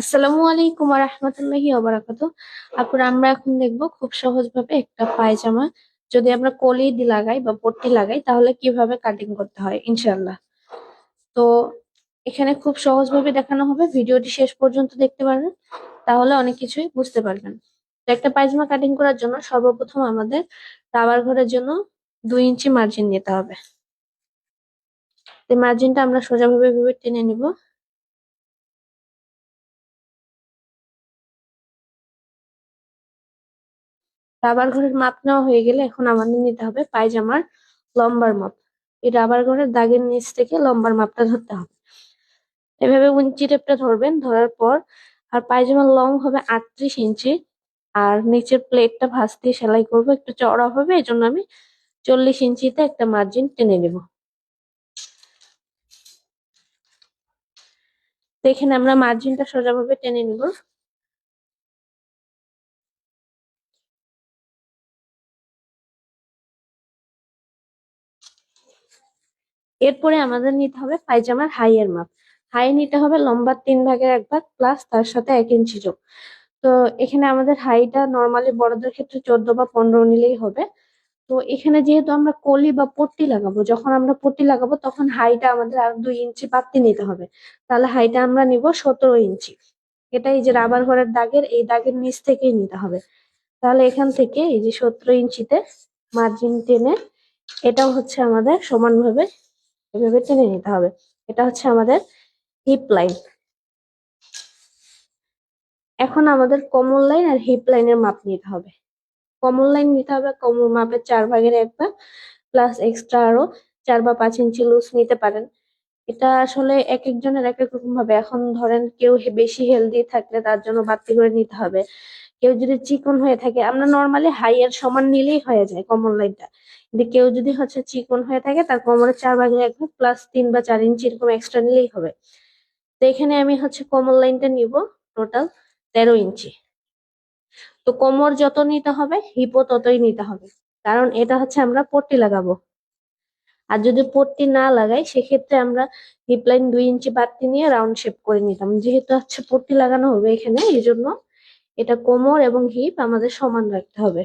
আসসালামু আলাইকুম ওয়া রাহমাতুল্লাহি ওয়া বারাকাতুহু। আপুরা, আমরা এখন দেখবো খুব সহজভাবে একটা পায়জামা যদি আমরা কলি দি লাগাই বা পট্টি লাগাই তাহলে কিভাবে কাটিং করতে হয় ইনশাআল্লাহ। তো এখানে খুব সহজভাবে দেখানো হবে, ভিডিওটি শেষ পর্যন্ত দেখতে পারবেন, তাহলে অনেক কিছুই বুঝতে পারবেন। তো একটা পায়জামা কাটিং করার জন্য সর্বপ্রথম আমাদের রাবার ঘরের জন্য 2 ইঞ্চি মার্জিন নিতে হবে। এই মার্জিনটা আমরা সোজাভাবে এভাবে টেনে নিব। রাবার ঘরের মাপ নেওয়া হয়ে গেলে এখন আমাদের নিতে হবে পায়জামার লম্বার মাপ। এই রাবার ঘরের দাগের নিচ থেকে লম্বার মাপটা ধরতে হবে। এভাবে উঞ্চি টেপটা ধরবেন, ধরার পর আর পায়জামার লং হবে 38 ইঞ্চি। আর নিচের প্লেটটা ভাঁজ দিয়ে সেলাই করবো, একটু চওড়া হবে, এই জন্য আমি 40 ইঞ্চিতে একটা মার্জিন টেনে নেব। তো এখানে আমরা মার্জিনটা সোজাভাবে টেনে নিব। এরপরে আমাদের নিতে হবে পায়জামার হাই এর মাপ। হাই নিতে হবে লম্বা 3 ভাগের 1 ভাগ প্লাস তার সাথে 1 ইঞ্চি যোগ। তো এখানে আমাদের হাইটা নর্মালি বড়দের ক্ষেত্রে 14 বা 15 নিলেই হবে। তো এখানে যেহেতু আমরা কলি বা পট্টি লাগাবো, যখন আমরা পট্টি লাগাবো তখন হাইটা আমাদের আর 2 ইঞ্চি বাড়তি নিতে হবে। তাহলে হাইটা আমরা নিব 17 ইঞ্চি। এটা এই যে রাবার ঘরের দাগের এই দাগের নিচ থেকেই নিতে হবে। তাহলে এখান থেকে এই যে 17 ইঞ্চিতে মার্জিন টেনে এটাও হচ্ছে আমাদের সমানভাবে এভাবে টেনে নিতে হবে। এটা হচ্ছে আমাদের হিপ লাইন। এখন আমাদের কোমর লাইন আর হিপ লাইনের মাপ নিতে হবে। কোমর লাইন নিতে হবে কোমর মাপের 4 ভাগের 1 ভাগ প্লাস এক্সট্রা আরো 4 বা 5 ইঞ্চি লুজ নিতে পারেন। এটা আসলে এক একজনের এক এক রকম ভাবে। এখন ধরেন কেউ বেশি হেলদি থাকলে তার জন্য বাড়তি করে নিতে হবে। কেউ যদি চিকন হয়ে থাকে, আমরা নর্মালি হাই এর সমান নিলেই হয়ে যায় কোমর লাইনটা। কিন্তু কেউ যদি হচ্ছে চিকন হয়ে থাকে তার কোমরের 4 ভাগের 1 ভাগ প্লাস 3 বা 4 ইঞ্চি এরকম এক্সট্রা নিলেই হবে। তো এখানে আমি হচ্ছে কোমর লাইনটা নিব টোটাল 13 ইঞ্চি। তো কোমর যত নিতে হবে হিপও ততই নিতে হবে, কারণ এটা হচ্ছে আমরা পট্টি লাগাবো। আর যদি পট্টি না লাগাই সেক্ষেত্রে আমরা হিপ লাইন 2 ইঞ্চি বাড়তি নিয়ে রাউন্ড শেপ করে নিতাম। যেহেতু হচ্ছে পট্টি লাগানো হবে এখানে, এই জন্য এটা কোমর এবং হিপ আমাদের সমান রাখতে হবে।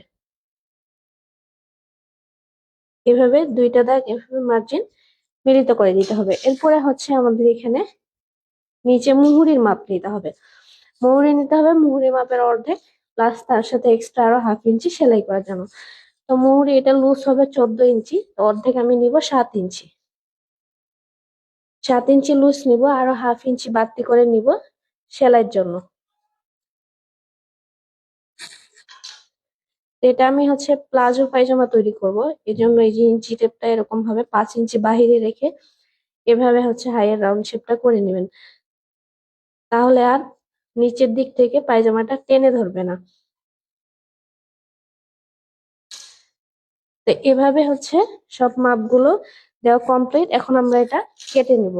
এভাবে দুইটা দাগ এভাবে মার্জিন মিলিত করে দিতে হবে। এরপরে হচ্ছে আমাদের এখানে নিচে মুহুরির মাপ নিতে হবে। মুহুরি নিতে হবে মুহুরি মাপের অর্ধেক প্লাস তার সাথে এক্সট্রা আরো 1/2 ইঞ্চি সেলাই করার জন্য। তো মুহুরি এটা লুজ হবে 14 ইঞ্চি, তো অর্ধেক আমি নিব 7 ইঞ্চি। 7 ইঞ্চি লুজ নিব, আরো 1/2 ইঞ্চি বাড়তি করে নিব সেলাইয়ের জন্য। তো এটা আমি হচ্ছে প্লাজো পায়জামা তৈরি করব, এই জন্য এই যে ইঞ্চি টেপটা এরকম ভাবে 5 ইঞ্চি বাহিরে রেখে এভাবে হচ্ছে হাইয়ের রাউন্ড শেপটা করে নেবেন। তাহলে আর নিচের দিক থেকে পায়জামাটা টেনে ধরবে না। তো এভাবে হচ্ছে সব মাপগুলো দেওয়া কমপ্লিট। এখন আমরা এটা কেটে নিব।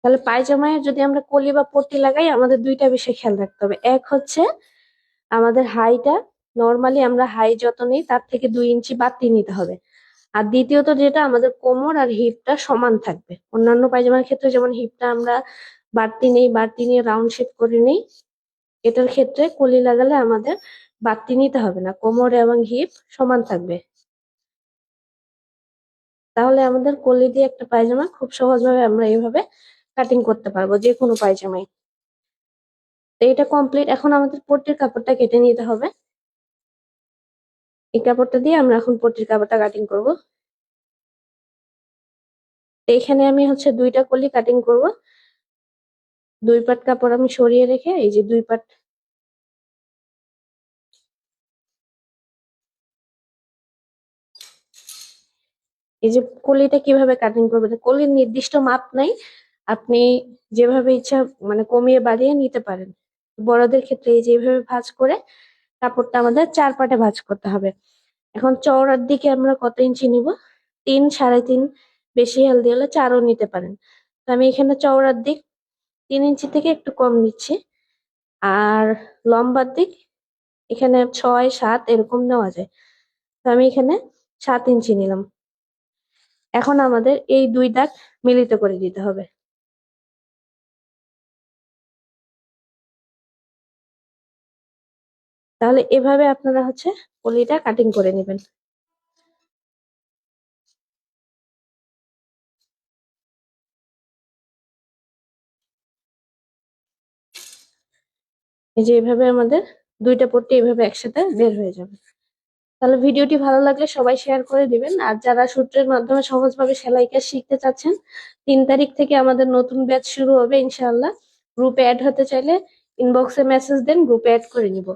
তাহলে পায়জামায় যদি আমরা কলি বা পট্টি লাগাই আমাদের দুইটা বিষয় খেয়াল রাখতে হবে। এক হচ্ছে আমাদের হাইটা নর্মালি আমরা হাই যত নেই তার থেকে 2 ইঞ্চি বাড়তি নিতে হবে। আর দ্বিতীয়ত যেটা আমাদের কোমর আর হিপটা সমান থাকবে। অন্যান্য পায়জামার ক্ষেত্রে যেমন হিপটা আমরা বাড়তি নিয়ে রাউন্ড শেপ করে নেই, এটার ক্ষেত্রে কলি লাগালে আমাদের বাড়তি নিতে হবে না, কোমর এবং হিপ সমান থাকবে। তাহলে আমাদের কলি দিয়ে একটা পায়জামা খুব সহজভাবে আমরা এইভাবে কাটিং করতে পারবো যে কোনো পায়জামায়। তো এটা কমপ্লিট। এখন আমাদের পট্টির কাপড়টা কেটে নিতে হবে। এই কাপড়টা দিয়ে আমরা এখন পট্টির কাপড়টা কাটিং করব। তো এখানে আমি হচ্ছে দুইটা কলি কাটিং করব। 2 পাট কাপড় আমি সরিয়ে রেখে এই যে 2 পাট এই যে কলিটা কিভাবে কাটিং করবে, কলির নির্দিষ্ট মাপ নাই, আপনি যেভাবে ইচ্ছা মানে কমিয়ে বাড়িয়ে নিতে পারেন। বড়দের ক্ষেত্রে এই যে এইভাবে ভাঁজ করে কাপড়টা আমাদের 4 পাটে ভাঁজ করতে হবে। এখন চওড়ার দিকে আমরা কত ইঞ্চি নিব? 3, 3.5। বেশি হেলদি হলে 4ও নিতে পারেন। তো আমি এখানে চওড়ার দিক 3 ইঞ্চি থেকে একটু কম নিচ্ছি। আর লম্বার দিক এখানে 6, 7 এরকম নেওয়া যায়। তো আমি এখানে 7 ইঞ্চি নিলাম। এখন আমাদের এই 2 দাগ মিলিত করে দিতে হবে। তাহলে এভাবে আপনারা পলিটা কাটিং করে নেবেন। এই যে এভাবে আমাদের 2টা পট্টি এভাবে একসাথে বের হয়ে যাবে। তাহলে ভিডিওটি ভালো লাগলে সবাই শেয়ার করে দিবেন। আর যারা সূত্রের মাধ্যমে সহজভাবে সেলাই কাজ শিখতে চাচ্ছেন, 3 তারিখ থেকে আমাদের নতুন ব্যাচ শুরু হবে ইনশাআল্লাহ। গ্রুপে অ্যাড হতে চাইলে ইনবক্সে মেসেজ দেন, গ্রুপে অ্যাড করে নিব।